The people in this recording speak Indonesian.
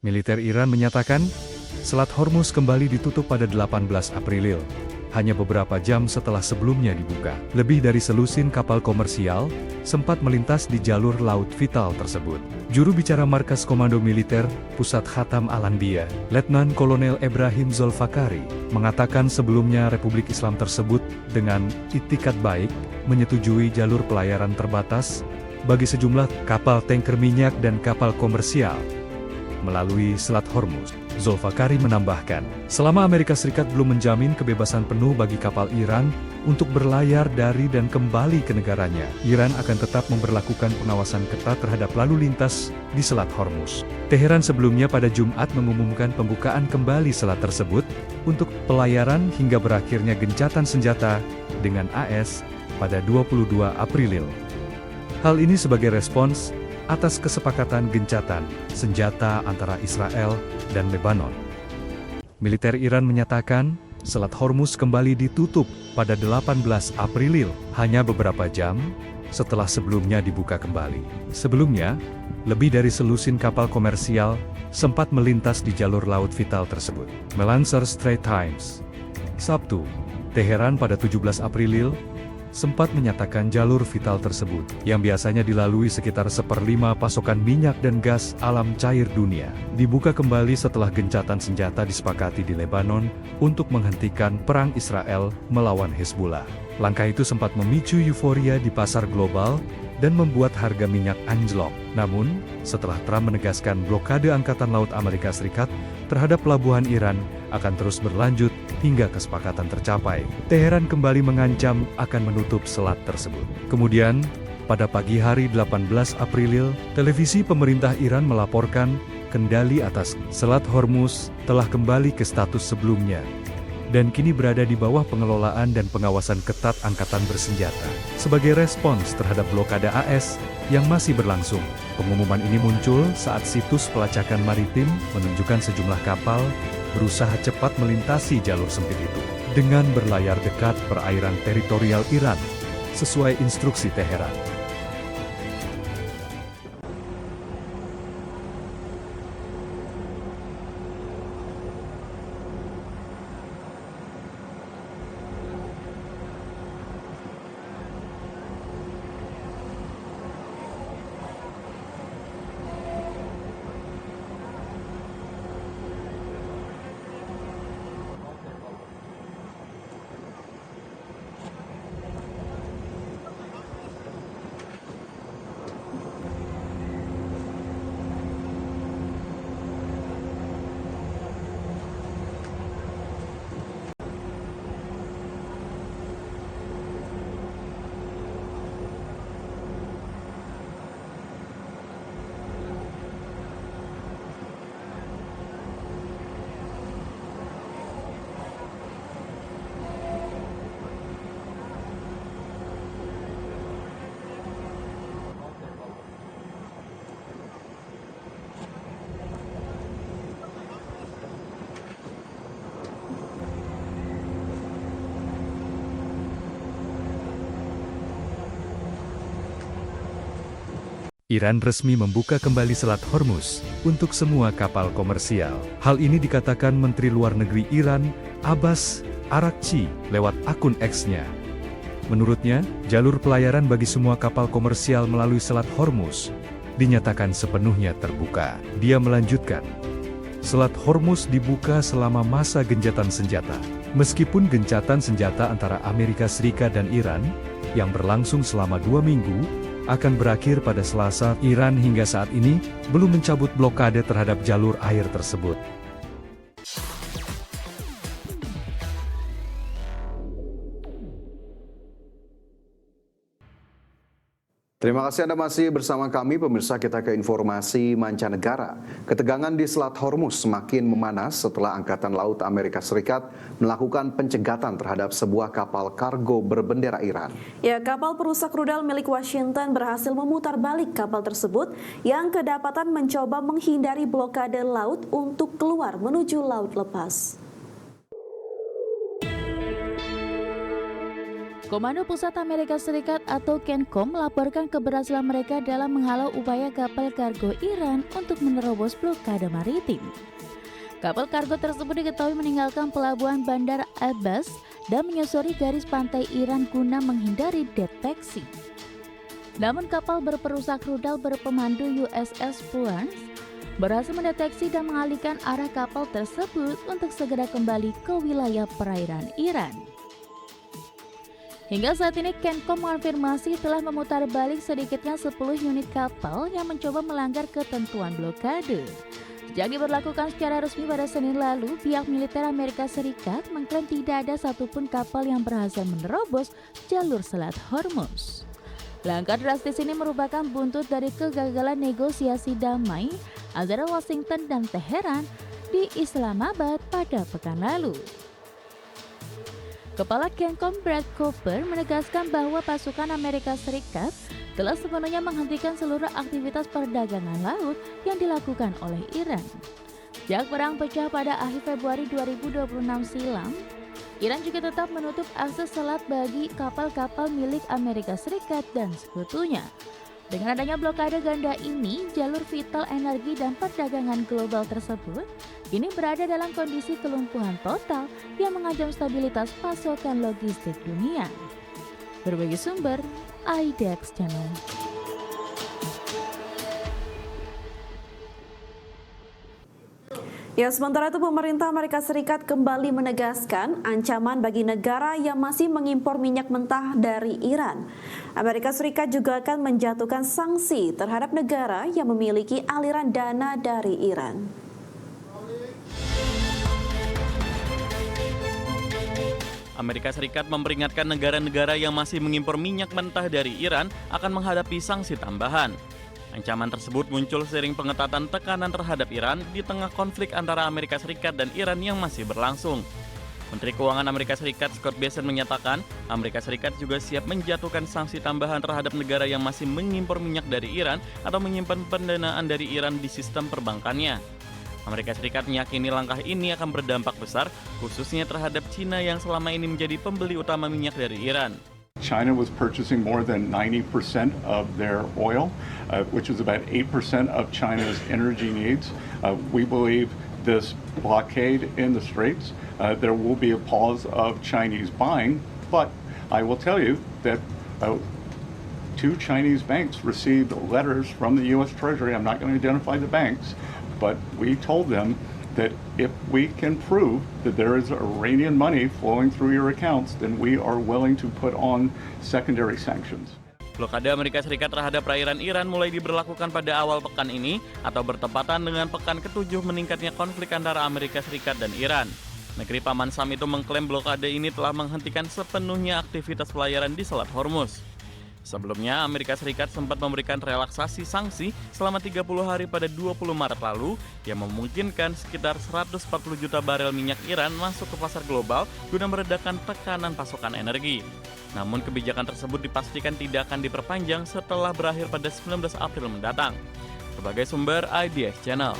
Militer Iran menyatakan, Selat Hormuz kembali ditutup pada 18 April, hanya beberapa jam setelah sebelumnya dibuka. Lebih dari selusin kapal komersial sempat melintas di jalur laut vital tersebut. Juru bicara Markas Komando Militer Pusat Khatam Al-Anbiya, Letnan Kolonel Ebrahim Zolfakari, mengatakan sebelumnya Republik Islam tersebut dengan itikat baik menyetujui jalur pelayaran terbatas bagi sejumlah kapal tanker minyak dan kapal komersial melalui Selat Hormuz. Zolfakari menambahkan, selama Amerika Serikat belum menjamin kebebasan penuh bagi kapal Iran untuk berlayar dari dan kembali ke negaranya, Iran akan tetap memberlakukan pengawasan ketat terhadap lalu lintas di Selat Hormuz. Teheran sebelumnya pada Jumat mengumumkan pembukaan kembali selat tersebut untuk pelayaran hingga berakhirnya gencatan senjata dengan AS pada 22 April. Hal ini sebagai respons atas kesepakatan gencatan senjata antara Israel dan Lebanon. Militer Iran menyatakan, Selat Hormuz kembali ditutup pada 18 April, hanya beberapa jam setelah sebelumnya dibuka kembali. Sebelumnya, lebih dari selusin kapal komersial sempat melintas di jalur laut vital tersebut. Melansir Straits Times, Sabtu, Teheran pada 17 April, sempat menyatakan jalur vital tersebut, yang biasanya dilalui sekitar 1/5 pasokan minyak dan gas alam cair dunia, dibuka kembali setelah gencatan senjata disepakati di Lebanon untuk menghentikan perang Israel melawan Hezbollah. Langkah itu sempat memicu euforia di pasar global dan membuat harga minyak anjlok. Namun, setelah Trump menegaskan blokade Angkatan Laut Amerika Serikat terhadap pelabuhan Iran akan terus berlanjut hingga kesepakatan tercapai, Teheran kembali mengancam akan menutup selat tersebut. Kemudian, pada pagi hari 18 April, televisi pemerintah Iran melaporkan kendali atas Selat Hormuz telah kembali ke status sebelumnya dan kini berada di bawah pengelolaan dan pengawasan ketat Angkatan Bersenjata. Sebagai respons terhadap blokade AS yang masih berlangsung, pengumuman ini muncul saat situs pelacakan maritim menunjukkan sejumlah kapal berusaha cepat melintasi jalur sempit itu dengan berlayar dekat perairan teritorial Iran, sesuai instruksi Teheran. Iran resmi membuka kembali Selat Hormuz untuk semua kapal komersial. Hal ini dikatakan Menteri Luar Negeri Iran, Abbas Araghchi, lewat akun X-nya. Menurutnya, jalur pelayaran bagi semua kapal komersial melalui Selat Hormuz dinyatakan sepenuhnya terbuka. Dia melanjutkan, Selat Hormuz dibuka selama masa gencatan senjata. Meskipun gencatan senjata antara Amerika Serikat dan Iran, yang berlangsung selama 2 minggu, akan berakhir pada Selasa, Iran hingga saat ini belum mencabut blokade terhadap jalur air tersebut. Terima kasih Anda masih bersama kami, pemirsa. Kita ke informasi mancanegara. Ketegangan di Selat Hormuz semakin memanas setelah Angkatan Laut Amerika Serikat melakukan pencegatan terhadap sebuah kapal kargo berbendera Iran. Ya, kapal perusak rudal milik Washington berhasil memutar balik kapal tersebut yang kedapatan mencoba menghindari blokade laut untuk keluar menuju laut lepas. Komando Pusat Amerika Serikat atau CENTCOM melaporkan keberhasilan mereka dalam menghalau upaya kapal kargo Iran untuk menerobos blokade maritim. Kapal kargo tersebut diketahui meninggalkan pelabuhan Bandar Abbas dan menyusuri garis pantai Iran guna menghindari deteksi. Namun kapal berperusak rudal berpemandu USS Florence berhasil mendeteksi dan mengalihkan arah kapal tersebut untuk segera kembali ke wilayah perairan Iran. Hingga saat ini CENTCOM mengonfirmasi telah memutar balik sedikitnya 10 unit kapal yang mencoba melanggar ketentuan blokade. Sejak diberlakukan secara resmi pada Senin lalu, pihak militer Amerika Serikat mengklaim tidak ada satupun kapal yang berhasil menerobos jalur Selat Hormuz. Langkah drastis ini merupakan buntut dari kegagalan negosiasi damai antara Washington dan Teheran di Islamabad pada pekan lalu. Kepala CENTCOM Brad Cooper menegaskan bahwa pasukan Amerika Serikat telah sepenuhnya menghentikan seluruh aktivitas perdagangan laut yang dilakukan oleh Iran. Sejak perang pecah pada akhir Februari 2026 silam, Iran juga tetap menutup akses selat bagi kapal-kapal milik Amerika Serikat dan sekutunya. Dengan adanya blokade ganda ini, jalur vital energi dan perdagangan global tersebut kini berada dalam kondisi kelumpuhan total yang mengancam stabilitas pasokan logistik dunia. Berbagai sumber, IDX Channel. Ya, sementara itu pemerintah Amerika Serikat kembali menegaskan ancaman bagi negara yang masih mengimpor minyak mentah dari Iran. Amerika Serikat juga akan menjatuhkan sanksi terhadap negara yang memiliki aliran dana dari Iran. Amerika Serikat memperingatkan negara-negara yang masih mengimpor minyak mentah dari Iran akan menghadapi sanksi tambahan. Ancaman tersebut muncul seiring pengetatan tekanan terhadap Iran di tengah konflik antara Amerika Serikat dan Iran yang masih berlangsung. Menteri Keuangan Amerika Serikat Scott Bessent menyatakan, Amerika Serikat juga siap menjatuhkan sanksi tambahan terhadap negara yang masih mengimpor minyak dari Iran atau menyimpan pendanaan dari Iran di sistem perbankannya. Amerika Serikat meyakini langkah ini akan berdampak besar, khususnya terhadap China yang selama ini menjadi pembeli utama minyak dari Iran. China was purchasing more than 90% of their oil, which is about 8% of China's energy needs. We believe this blockade in the Straits, there will be a pause of Chinese buying, but I will tell you that two Chinese banks received letters from the U.S. Treasury. I'm not going to identify the banks, but we told them that if we can prove that there is Iranian money flowing through your accounts, then we are willing to put on secondary sanctions. Blokade Amerika Serikat terhadap perairan Iran mulai diberlakukan pada awal pekan ini atau bertepatan dengan pekan ke-7 meningkatnya konflik antara Amerika Serikat dan Iran. Negeri Paman Sam itu mengklaim blokade ini telah menghentikan sepenuhnya aktivitas pelayaran di Selat Hormuz. Sebelumnya, Amerika Serikat sempat memberikan relaksasi sanksi selama 30 hari pada 20 Maret lalu yang memungkinkan sekitar 140 juta barel minyak Iran masuk ke pasar global guna meredakan tekanan pasokan energi. Namun kebijakan tersebut dipastikan tidak akan diperpanjang setelah berakhir pada 19 April mendatang. Sebagai sumber IDX Channel.